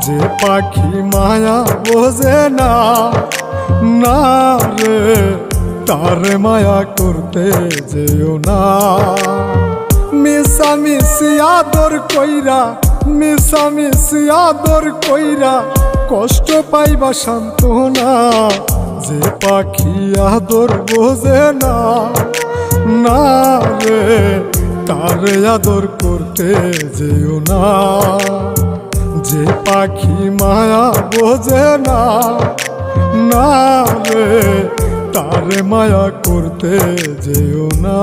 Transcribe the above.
যে পাখি মায়া বোঝে না, না রে তারে মায়া করতে যেও না। মিশামিশি আদর কইরা, মিশামিশি আদর কইরা কষ্ট পাইবা সান্ত্বনা। যে পাখি আদর বোঝে না, না রে তারে আদর করতে যেও না। যে পাখি মায়া বোঝে না, না রে তারে মায়া করতে যেও না।